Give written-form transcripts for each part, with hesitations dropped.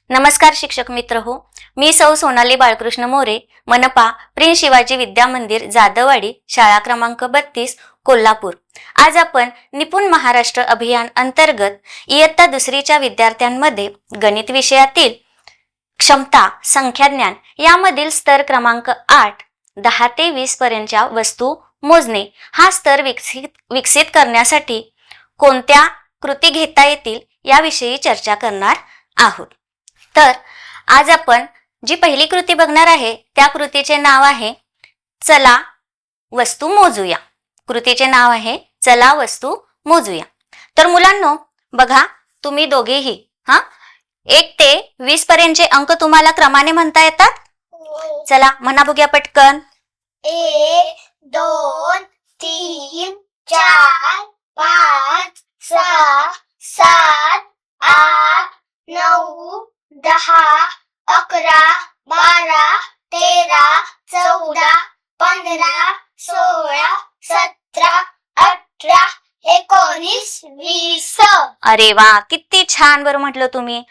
नमस्कार शिक्षक मित्र हो, मी सौ सोनाली बाळकृष्ण मोरे, मनपा प्रिन्स शिवाजी विद्या मंदिर जाधववाडी, शाळा क्रमांक 32, कोल्हापूर। आज आपण निपुण महाराष्ट्र अभियान अंतर्गत इयत्ता दुसरीच्या विद्यार्थ्यांमध्ये गणित विषयातील क्षमता संख्याज्ञान यामधील स्तर क्रमांक 8, 10 ते 20 पर्यंतच्या वस्तू मोजणे हा स्तर विकसित करण्यासाठी कोणत्या कृती घेता येतील याविषयी चर्चा करणार आहोत। तर आज आपण जी पहिली कृती बघणार आहे त्या कृतीचे नाव आहे चला वस्तू मोजूया। कृतीचे नाव आहे चला वस्तू मोजूया। तर मुलांनो बघा, तुम्ही दोघेही 1 ते 20 पर्यंतचे अंक तुम्हाला क्रमाने म्हणता येतात? चला म्हणा बघूया पटकन। 1 2 3 4 5 6 7 8 9 10 11 12 13 14 15 16 17 18 19 20। अरे वा, किती छान बरं म्हटलं तुम्ही।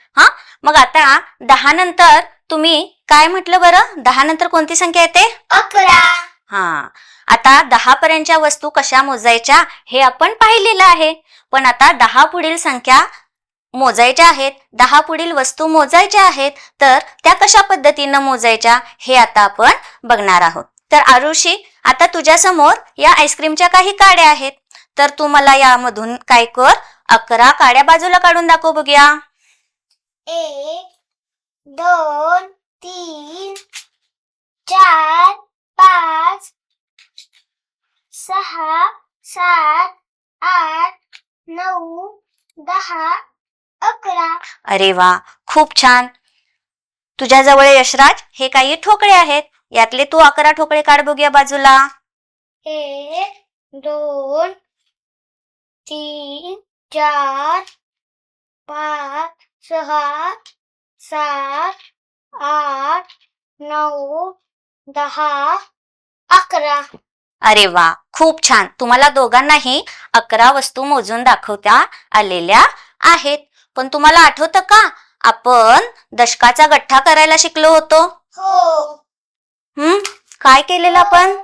मग आता 10 नंतर तुम्ही काय म्हटलं बरं? 10 नंतर कोणती संख्या येते? 11। आता 10 पर्यंतच्या वस्तू कशा मोजायच्या हे आपण पाहिलेलं आहे, पण आता 10 पुढील संख्या मोजायच्या आहेत, 10 पुढील वस्तू मोजायच्या आहेत, तर त्या कशा पद्धतीने मोजायच्या हे आता आपण बघणार आहोत। तर आरुषी, आता तुझ्या समोर या आईस्क्रीमच्या काही काड्या आहेत, तर तू मला यामधून काय कर, 11 काड्या बाजूला काढून दाखव बघूया। 1 2 3 4 5 6 7 8 9 10 11। अरे वा, खूप छान। तुझ्याजवळ यशराज हे काही ठोकळे आहेत, यातले तू 11 ठोकळे काढ बघूया बाजूला। 1 2 3 4 5 6 7 8 9 10 11। अरे वा, खूप छान। तुम्हाला दोघांनाही 11 वस्तू मोजून दाखवता आलेल्या आहेत। पण तुम्हाला आठवतं का, आपण दशकाचा गठ्ठा करायला शिकलो होतो? हो। काय केलेलं आपण?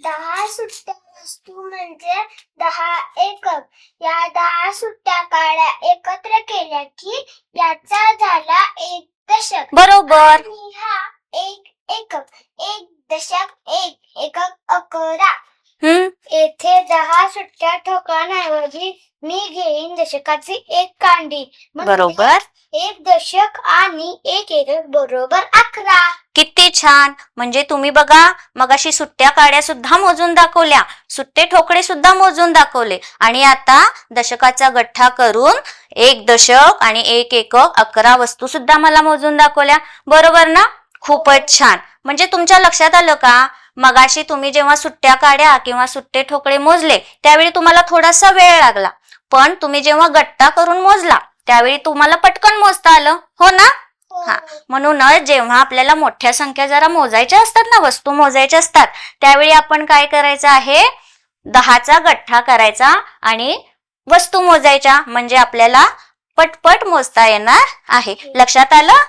10 सुट्ट्या वस्तू म्हणजे 10 एकक। या 10 सुट्ट्या काड्या एकत्र केल्या की याचा झाला 1 दशक। बरोबर। आणि हा 1 एकक, 1 दशक, 1 एकक 11। येथे 10 सुट्ट्या ठोकळ्यांऐवजी मी घेईन दशकाची 1 कांडी। बरोबर। 1 दशक आणि 1 एकक बरोबर 11। किती छान। म्हणजे तुम्ही बघा, मगाशी सुट्ट्या काड्या सुद्धा मोजून दाखवल्या, सुट्टे ठोकळे सुद्धा मोजून दाखवले, आणि आता दशकाचा गठ्ठा करून 1 दशक आणि 1 एकक 11 वस्तू सुद्धा मला मोजून दाखवल्या। बरोबर ना? खूपच छान। म्हणजे तुमच्या लक्षात आलं का, मगाशी तुम्ही जेव्हा सुट्ट्या काड्या किंवा सुट्टे ठोकळे मोजले त्यावेळी तुम्हाला थोडासा वेळ लागला, पण तुम्ही जेव्हा गट्टा करून मोजला त्यावेळी तुम्हाला पटकन मोजता आलं, हो ना? म्हणूनच जेव्हा आपल्याला मोठ्या संख्या जरा मोजायच्या असतात ना, वस्तू मोजायच्या असतात, त्यावेळी आपण काय करायचं आहे, 10चा गठ्ठा करायचा आणि वस्तू मोजायच्या, म्हणजे आपल्याला पटपट मोजता येणार आहे। लक्षात आलं?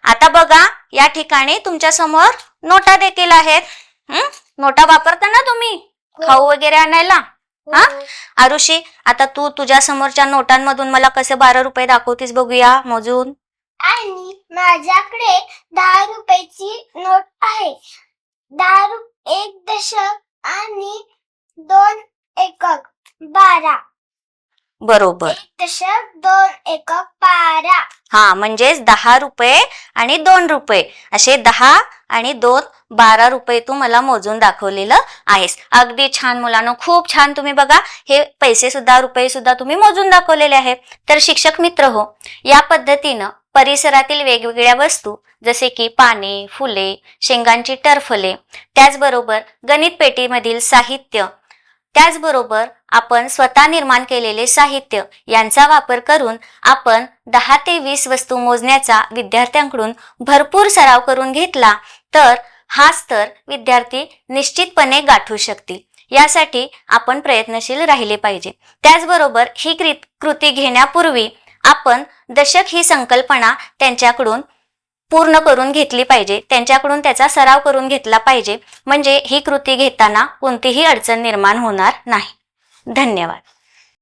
आता बघा, या ठिकाणी तुमच्या समोर नोटा देखील आहेत। नोटा वापरता ना तुम्ही खाऊ वगैरे आणायला? आरुषी, आता तू तुझ्या समोरच्या नोटांमधून मला कसे 12 रुपये दाखवतीस बघूया मोजून। आणि माझ्याकडे 10 रुपयाची नोट आहे। 1 दशक आणि 2 एकक 12। बरोबर। 1 दशक 2 एकक 12। म्हणजेच 10 रुपये आणि 2 रुपये असे 10 आणि 2 12 रुपये तू मला मोजून दाखवलेलं आहेस। अगदी छान मुलांनो, खूप छान। तुम्ही बघा, हे पैसे सुद्धा रुपये सुद्धा तुम्ही मोजून दाखवलेले आहेत। तर शिक्षक मित्र हो, या पद्धतीनं परिसरातील वेगवेगळ्या वस्तू जसे की पाने, फुले, शेंगांची टरफले, त्याचबरोबर गणित पेटीमधील साहित्य, त्याचबरोबर आपण स्वतः निर्माण केलेले साहित्य यांचा वापर करून आपण 10 ते 20 वस्तू मोजण्याचा विद्यार्थ्यांकडून भरपूर सराव करून घेतला तर हा स्तर विद्यार्थी निश्चितपणे गाठू शकतील। यासाठी आपण प्रयत्नशील राहिले पाहिजे। त्याचबरोबर ही कृती घेण्यापूर्वी आपण दशक ही संकल्पना त्यांच्याकडून पूर्ण करून घेतली पाहिजे, त्यांच्याकडून त्याचा सराव करून घेतला पाहिजे, म्हणजे ही कृती घेताना कोणतीही अडचण निर्माण होणार नाही. धन्यवाद.